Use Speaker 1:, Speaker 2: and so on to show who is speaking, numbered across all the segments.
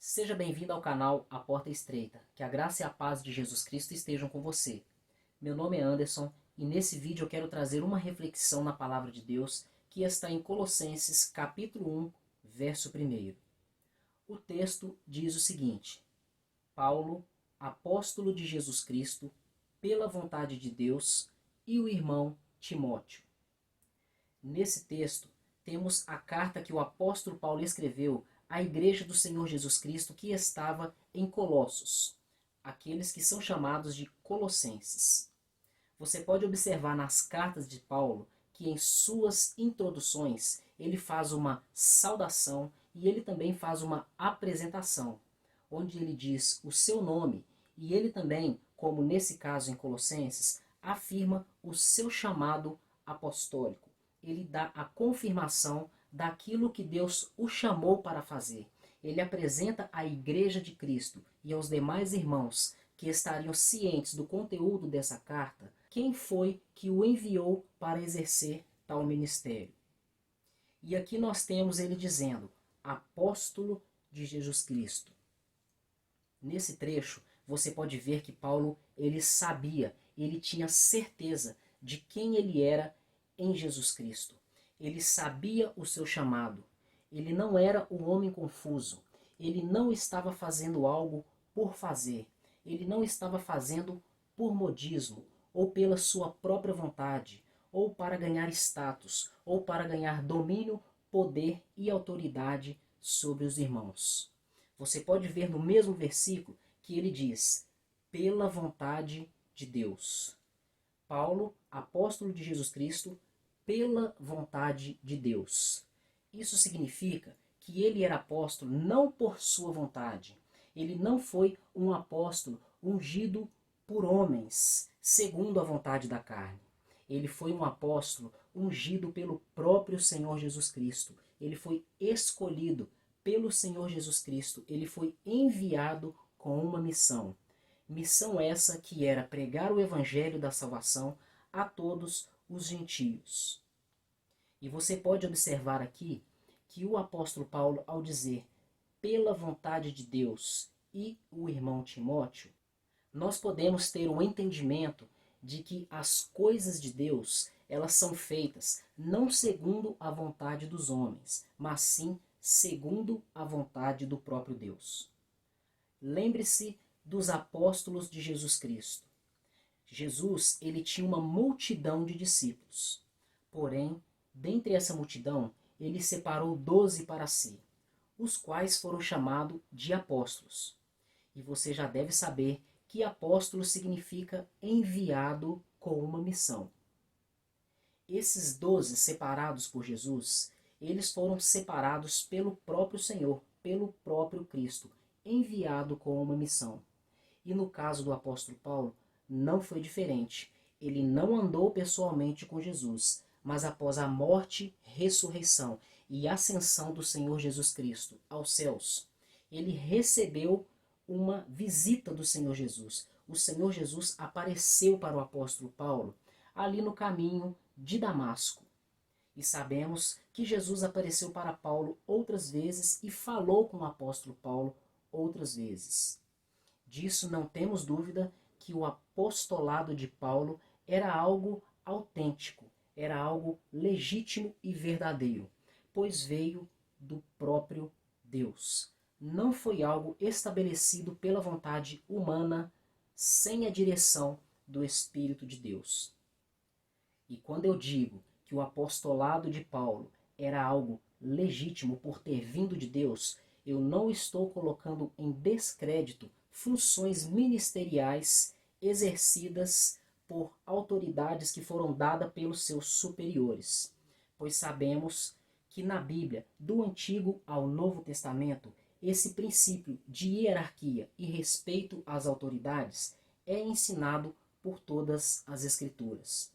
Speaker 1: Seja bem-vindo ao canal A Porta Estreita. Que a graça e a paz de Jesus Cristo estejam com você. Meu nome é Anderson e nesse vídeo eu quero trazer uma reflexão na Palavra de Deus que está em Colossenses capítulo 1, verso 1. O texto diz o seguinte: Paulo, apóstolo de Jesus Cristo, pela vontade de Deus, e o irmão Timóteo. Nesse texto, temos a carta que o apóstolo Paulo escreveu à igreja do Senhor Jesus Cristo que estava em Colossos, aqueles que são chamados de colossenses. Você pode observar nas cartas de Paulo que em suas introduções ele faz uma saudação e ele também faz uma apresentação, onde ele diz o seu nome e ele também, como nesse caso em Colossenses, afirma o seu chamado apostólico. Ele dá a confirmação daquilo que Deus o chamou para fazer. Ele apresenta à Igreja de Cristo e aos demais irmãos que estariam cientes do conteúdo dessa carta, quem foi que o enviou para exercer tal ministério. E aqui nós temos ele dizendo, apóstolo de Jesus Cristo. Nesse trecho, você pode ver que Paulo, ele sabia, ele tinha certeza de quem ele era em Jesus Cristo. Ele sabia o seu chamado. Ele não era um homem confuso. Ele não estava fazendo algo por fazer. Ele não estava fazendo por modismo, ou pela sua própria vontade, ou para ganhar status, ou para ganhar domínio, poder e autoridade sobre os irmãos. Você pode ver no mesmo versículo que ele diz, pela vontade de Deus. Paulo, apóstolo de Jesus Cristo, pela vontade de Deus. Isso significa que ele era apóstolo não por sua vontade. Ele não foi um apóstolo ungido por homens, segundo a vontade da carne. Ele foi um apóstolo ungido pelo próprio Senhor Jesus Cristo. Ele foi escolhido pelo Senhor Jesus Cristo. Ele foi enviado com uma missão. Missão essa que era pregar o evangelho da salvação a todos os gentios. E você pode observar aqui que o apóstolo Paulo, ao dizer pela vontade de Deus e o irmão Timóteo, nós podemos ter um entendimento de que as coisas de Deus, elas são feitas não segundo a vontade dos homens, mas sim segundo a vontade do próprio Deus. Lembre-se dos apóstolos de Jesus Cristo. Jesus, ele tinha uma multidão de discípulos. Porém, dentre essa multidão, ele separou 12 para si, os quais foram chamados de apóstolos. E você já deve saber que apóstolo significa enviado com uma missão. Esses 12 separados por Jesus, eles foram separados pelo próprio Senhor, pelo próprio Cristo, enviado com uma missão. E no caso do apóstolo Paulo, não foi diferente. Ele não andou pessoalmente com Jesus, mas após a morte, ressurreição e ascensão do Senhor Jesus Cristo aos céus, ele recebeu uma visita do Senhor Jesus. O Senhor Jesus apareceu para o apóstolo Paulo ali no caminho de Damasco. E sabemos que Jesus apareceu para Paulo outras vezes e falou com o apóstolo Paulo outras vezes. Disso não temos dúvida que o apostolado de Paulo era algo autêntico, era algo legítimo e verdadeiro, pois veio do próprio Deus. Não foi algo estabelecido pela vontade humana, sem a direção do Espírito de Deus. E quando eu digo que o apostolado de Paulo era algo legítimo por ter vindo de Deus, eu não estou colocando em descrédito funções ministeriais exercidas por autoridades que foram dadas pelos seus superiores. Pois sabemos que na Bíblia, do Antigo ao Novo Testamento, esse princípio de hierarquia e respeito às autoridades é ensinado por todas as Escrituras.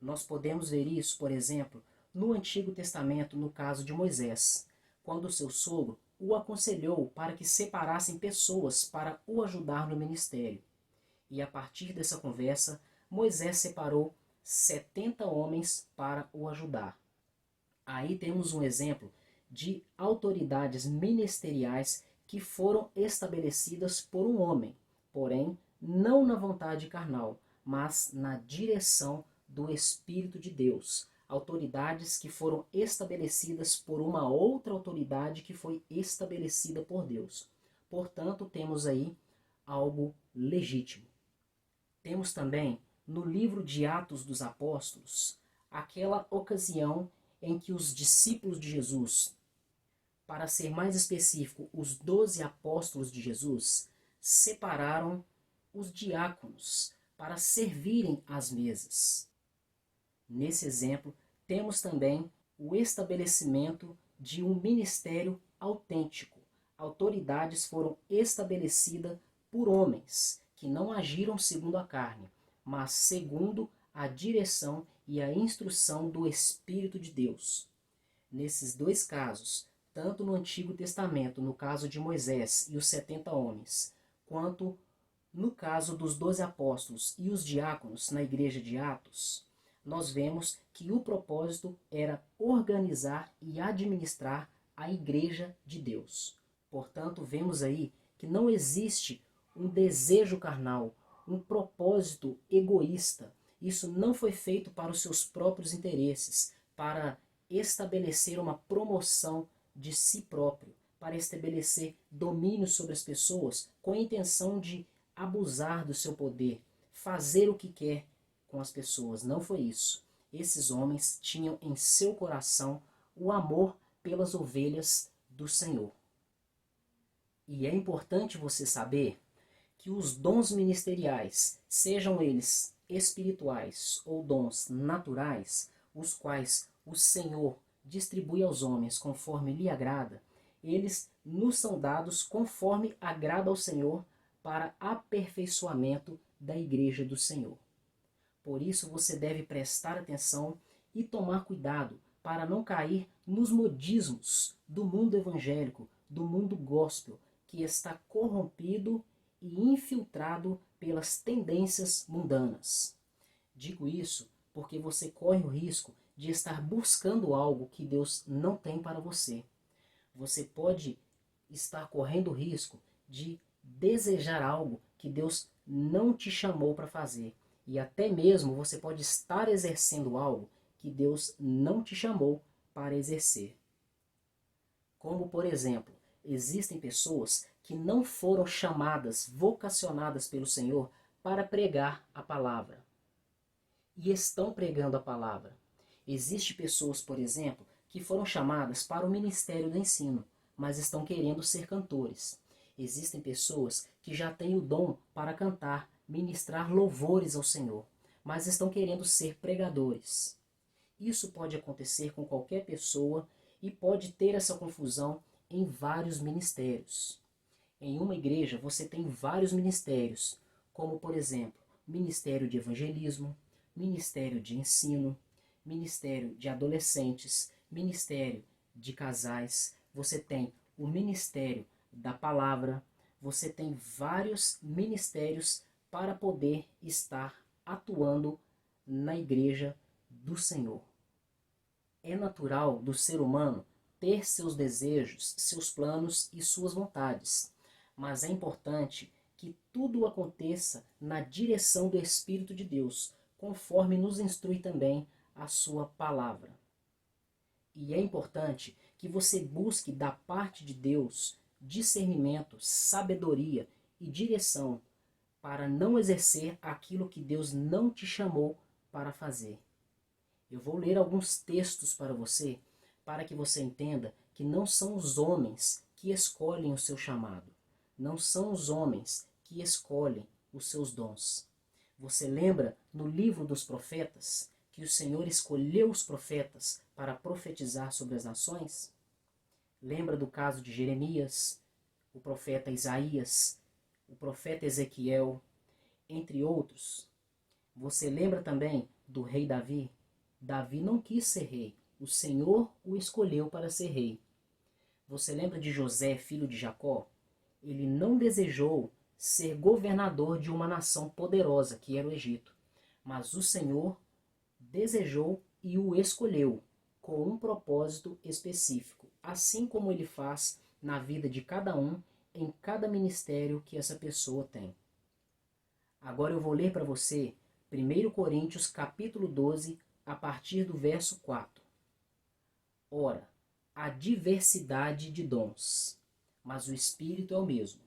Speaker 1: Nós podemos ver isso, por exemplo, no Antigo Testamento, no caso de Moisés, quando seu sogro o aconselhou para que separassem pessoas para o ajudar no ministério. E a partir dessa conversa, Moisés separou 70 homens para o ajudar. Aí temos um exemplo de autoridades ministeriais que foram estabelecidas por um homem, porém não na vontade carnal, mas na direção do Espírito de Deus. Autoridades que foram estabelecidas por uma outra autoridade que foi estabelecida por Deus. Portanto, temos aí algo legítimo. Temos também no livro de Atos dos Apóstolos aquela ocasião em que os discípulos de Jesus, para ser mais específico, os 12 apóstolos de Jesus, separaram os diáconos para servirem às mesas. Nesse exemplo, temos também o estabelecimento de um ministério autêntico. Autoridades foram estabelecidas por homens que não agiram segundo a carne, mas segundo a direção e a instrução do Espírito de Deus. Nesses dois casos, tanto no Antigo Testamento, no caso de Moisés e os 70 homens, quanto no caso dos 12 apóstolos e os diáconos na igreja de Atos, nós vemos que o propósito era organizar e administrar a igreja de Deus. Portanto, vemos aí que não existe um desejo carnal, um propósito egoísta. Isso não foi feito para os seus próprios interesses, para estabelecer uma promoção de si próprio, para estabelecer domínio sobre as pessoas com a intenção de abusar do seu poder, fazer o que quer com as pessoas. Não foi isso. Esses homens tinham em seu coração o amor pelas ovelhas do Senhor. E é importante você saber que os dons ministeriais, sejam eles espirituais ou dons naturais, os quais o Senhor distribui aos homens conforme lhe agrada, eles nos são dados conforme agrada ao Senhor para aperfeiçoamento da igreja do Senhor. Por isso você deve prestar atenção e tomar cuidado para não cair nos modismos do mundo evangélico, do mundo gospel, que está corrompido e infiltrado pelas tendências mundanas. Digo isso porque você corre o risco de estar buscando algo que Deus não tem para você. Você pode estar correndo o risco de desejar algo que Deus não te chamou para fazer. E até mesmo você pode estar exercendo algo que Deus não te chamou para exercer. Como, por exemplo, existem pessoas que não foram chamadas, vocacionadas pelo Senhor para pregar a palavra. E estão pregando a palavra. Existem pessoas, por exemplo, que foram chamadas para o ministério do ensino, mas estão querendo ser cantores. Existem pessoas que já têm o dom para cantar, ministrar louvores ao Senhor, mas estão querendo ser pregadores. Isso pode acontecer com qualquer pessoa e pode ter essa confusão em vários ministérios. Em uma igreja você tem vários ministérios, como por exemplo, ministério de evangelismo, ministério de ensino, ministério de adolescentes, ministério de casais, você tem o ministério da palavra, você tem vários ministérios para poder estar atuando na igreja do Senhor. É natural do ser humano ter seus desejos, seus planos e suas vontades, mas é importante que tudo aconteça na direção do Espírito de Deus, conforme nos instrui também a sua palavra. E é importante que você busque da parte de Deus discernimento, sabedoria e direção para não exercer aquilo que Deus não te chamou para fazer. Eu vou ler alguns textos para você, para que você entenda que não são os homens que escolhem o seu chamado. Não são os homens que escolhem os seus dons. Você lembra no livro dos profetas que o Senhor escolheu os profetas para profetizar sobre as nações? Lembra do caso de Jeremias, o profeta Isaías, o profeta Ezequiel, entre outros? Você lembra também do rei Davi? Davi não quis ser rei, o Senhor o escolheu para ser rei. Você lembra de José, filho de Jacó? Ele não desejou ser governador de uma nação poderosa, que era o Egito, mas o Senhor desejou e o escolheu com um propósito específico, assim como ele faz na vida de cada um em cada ministério que essa pessoa tem. Agora eu vou ler para você 1 Coríntios capítulo 12, a partir do verso 4. Ora, há diversidade de dons, mas o Espírito é o mesmo.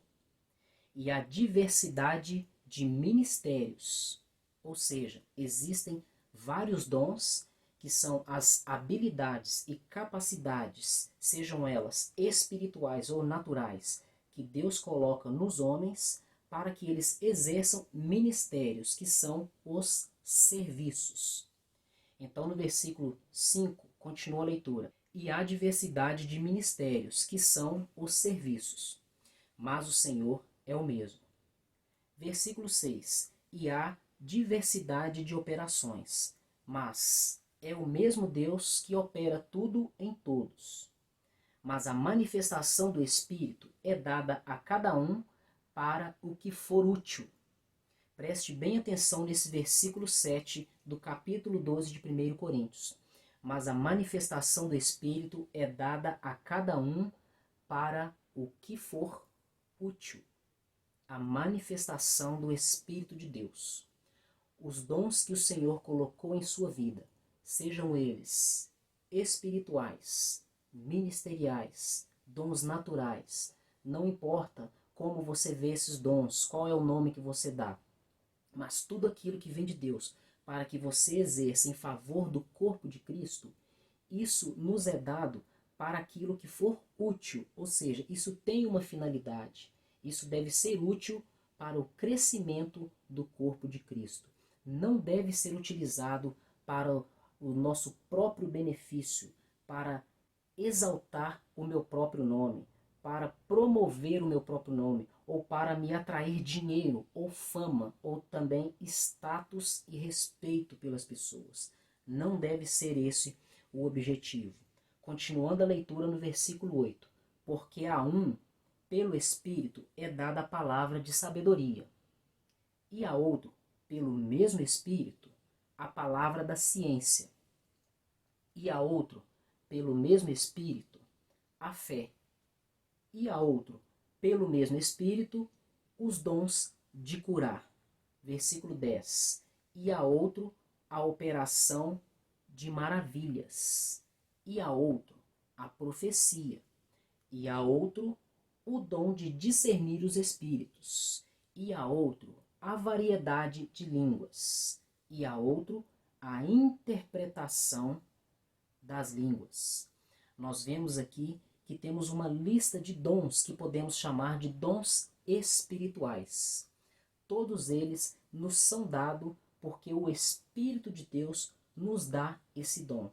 Speaker 1: E há diversidade de ministérios, ou seja, existem vários dons que são as habilidades e capacidades, sejam elas espirituais ou naturais, que Deus coloca nos homens para que eles exerçam ministérios, que são os serviços. Então, no versículo 5, continua a leitura. E há diversidade de ministérios, que são os serviços, mas o Senhor é o mesmo. Versículo 6. E há diversidade de operações, mas é o mesmo Deus que opera tudo em todos. Mas a manifestação do Espírito é dada a cada um para o que for útil. Preste bem atenção nesse versículo 7 do capítulo 12 de 1 Coríntios. Mas a manifestação do Espírito é dada a cada um para o que for útil. A manifestação do Espírito de Deus. Os dons que o Senhor colocou em sua vida, sejam eles espirituais, ministeriais, dons naturais, não importa como você vê esses dons, qual é o nome que você dá, mas tudo aquilo que vem de Deus para que você exerça em favor do corpo de Cristo, isso nos é dado para aquilo que for útil, ou seja, isso tem uma finalidade, isso deve ser útil para o crescimento do corpo de Cristo. Não deve ser utilizado para o nosso próprio benefício, para exaltar o meu próprio nome, para promover o meu próprio nome, ou para me atrair dinheiro, ou fama, ou também status e respeito pelas pessoas. Não deve ser esse o objetivo. Continuando a leitura no versículo 8. Porque a um, pelo Espírito, é dada a palavra de sabedoria, e a outro, pelo mesmo Espírito, a palavra da ciência, e a outro, pelo mesmo Espírito, a fé, e a outro, pelo mesmo Espírito, os dons de curar. Versículo 10. E a outro, a operação de maravilhas, e a outro, a profecia, e a outro, o dom de discernir os espíritos, e a outro, a variedade de línguas, e a outro, a interpretação das línguas. Nós vemos aqui que temos uma lista de dons que podemos chamar de dons espirituais. Todos eles nos são dados porque o Espírito de Deus nos dá esse dom.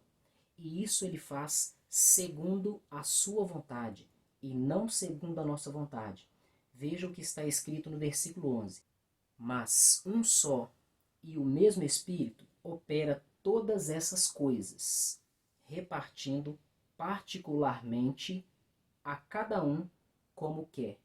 Speaker 1: E isso ele faz segundo a sua vontade e não segundo a nossa vontade. Veja o que está escrito no versículo 11. Mas um só e o mesmo Espírito opera todas essas coisas, repartindo particularmente a cada um como quer.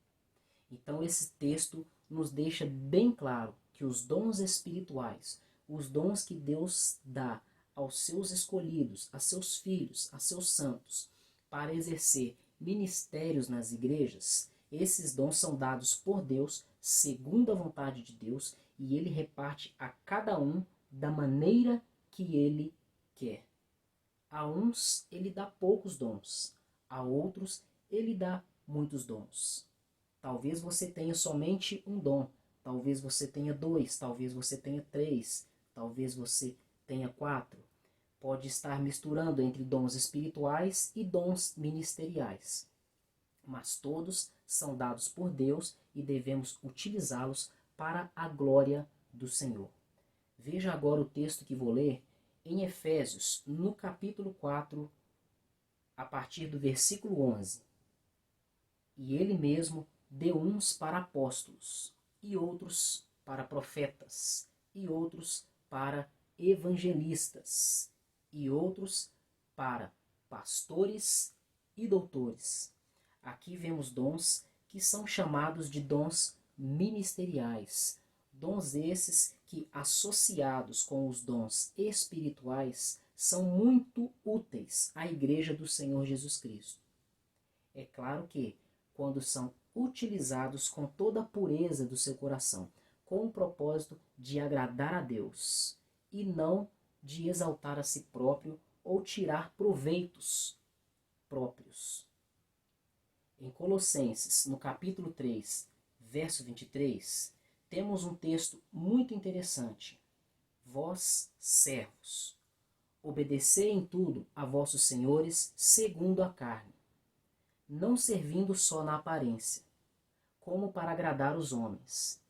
Speaker 1: Então esse texto nos deixa bem claro que os dons espirituais, os dons que Deus dá aos seus escolhidos, a seus filhos, a seus santos, para exercer ministérios nas igrejas, esses dons são dados por Deus, segundo a vontade de Deus, e Ele reparte a cada um da maneira que Ele quer. A uns Ele dá poucos dons, a outros Ele dá muitos dons. Talvez você tenha somente um dom, talvez você tenha 2, talvez você tenha 3, talvez você tenha 4. Pode estar misturando entre dons espirituais e dons ministeriais. Mas todos são dados por Deus e devemos utilizá-los para a glória do Senhor. Veja agora o texto que vou ler em Efésios, no capítulo 4, a partir do versículo 11. E ele mesmo deu uns para apóstolos, e outros para profetas, e outros para evangelistas, e outros para pastores e doutores. Aqui vemos dons que são chamados de dons ministeriais. Dons esses que, associados com os dons espirituais, são muito úteis à Igreja do Senhor Jesus Cristo. É claro que, quando são utilizados com toda a pureza do seu coração, com o propósito de agradar a Deus e não de exaltar a si próprio ou tirar proveitos próprios. Em Colossenses, no capítulo 3, verso 23, temos um texto muito interessante. Vós, servos, obedecei em tudo a vossos senhores segundo a carne, não servindo só na aparência, como para agradar os homens,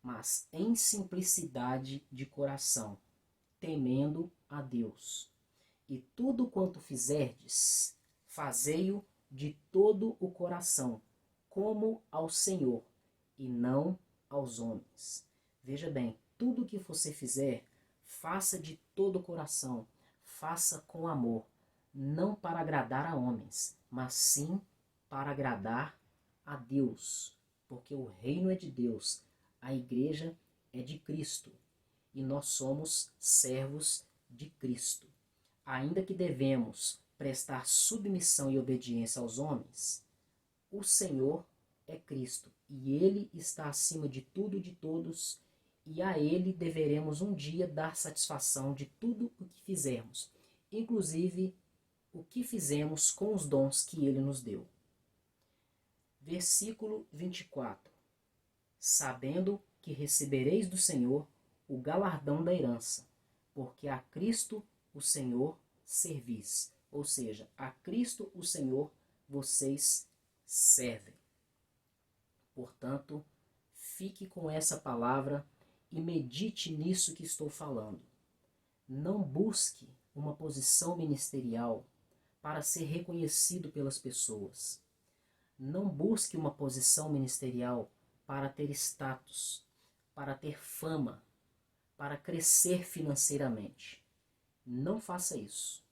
Speaker 1: mas em simplicidade de coração, temendo a Deus. E tudo quanto fizerdes, fazei-o de todo o coração, como ao Senhor, e não aos homens. Veja bem, tudo que você fizer, faça de todo o coração, faça com amor, não para agradar a homens, mas sim para agradar a Deus, porque o reino é de Deus, a igreja é de Cristo, e nós somos servos de Cristo. Ainda que devemos prestar submissão e obediência aos homens, o Senhor é Cristo, e Ele está acima de tudo e de todos, e a Ele deveremos um dia dar satisfação de tudo o que fizermos, inclusive o que fizemos com os dons que Ele nos deu. Versículo 24. Sabendo que recebereis do Senhor o galardão da herança, porque a Cristo o Senhor servis. Ou seja, a Cristo o Senhor vocês servem. Portanto, fique com essa palavra e medite nisso que estou falando. Não busque uma posição ministerial para ser reconhecido pelas pessoas. Não busque uma posição ministerial para ter status, para ter fama, para crescer financeiramente. Não faça isso.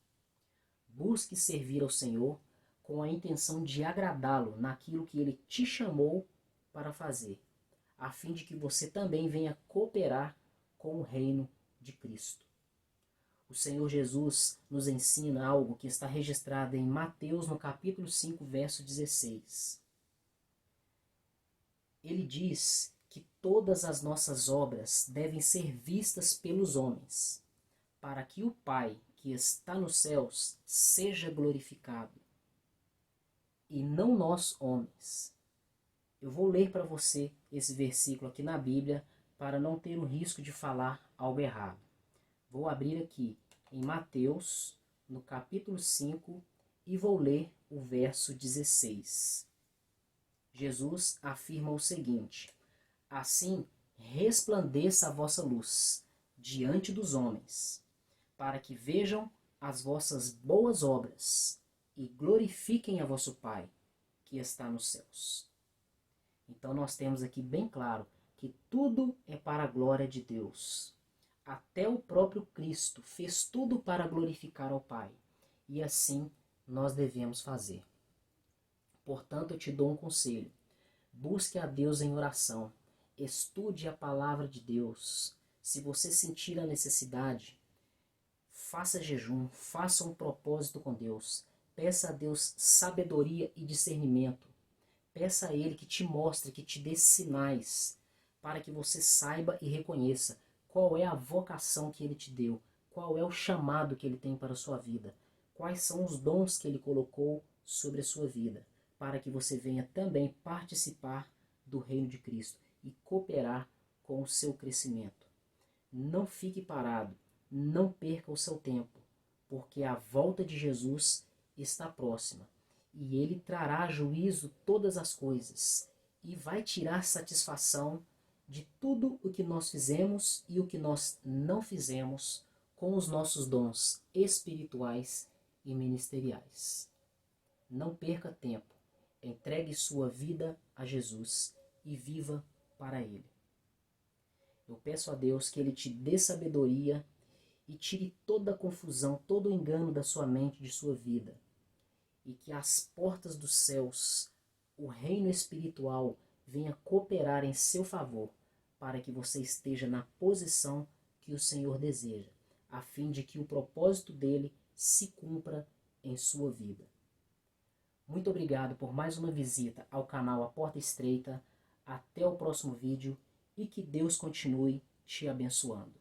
Speaker 1: Busque servir ao Senhor com a intenção de agradá-lo naquilo que Ele te chamou para fazer, a fim de que você também venha cooperar com o reino de Cristo. O Senhor Jesus nos ensina algo que está registrado em Mateus, no capítulo 5, verso 16. Ele diz que todas as nossas obras devem ser vistas pelos homens, para que o Pai, que está nos céus, seja glorificado, e não nós, homens. Eu vou ler para você esse versículo aqui na Bíblia, para não ter o risco de falar algo errado. Vou abrir aqui em Mateus, no capítulo 5, e vou ler o verso 16. Jesus afirma o seguinte: assim resplandeça a vossa luz diante dos homens, para que vejam as vossas boas obras e glorifiquem a vosso Pai, que está nos céus. Então nós temos aqui bem claro que tudo é para a glória de Deus. Até o próprio Cristo fez tudo para glorificar ao Pai. E assim nós devemos fazer. Portanto, eu te dou um conselho. Busque a Deus em oração. Estude a palavra de Deus. Se você sentir a necessidade, faça jejum, faça um propósito com Deus. Peça a Deus sabedoria e discernimento. Peça a Ele que te mostre, que te dê sinais, para que você saiba e reconheça qual é a vocação que Ele te deu, qual é o chamado que Ele tem para a sua vida, quais são os dons que Ele colocou sobre a sua vida, para que você venha também participar do reino de Cristo e cooperar com o seu crescimento. Não fique parado, não perca o seu tempo, porque a volta de Jesus está próxima. E Ele trará a juízo todas as coisas e vai tirar satisfação de tudo o que nós fizemos e o que nós não fizemos com os nossos dons espirituais e ministeriais. Não perca tempo. Entregue sua vida a Jesus e viva para Ele. Eu peço a Deus que Ele te dê sabedoria e tire toda a confusão, todo o engano da sua mente, de sua vida. E que as portas dos céus, o reino espiritual, venha cooperar em seu favor, para que você esteja na posição que o Senhor deseja, a fim de que o propósito dele se cumpra em sua vida. Muito obrigado por mais uma visita ao canal A Porta Estreita. Até o próximo vídeo e que Deus continue te abençoando.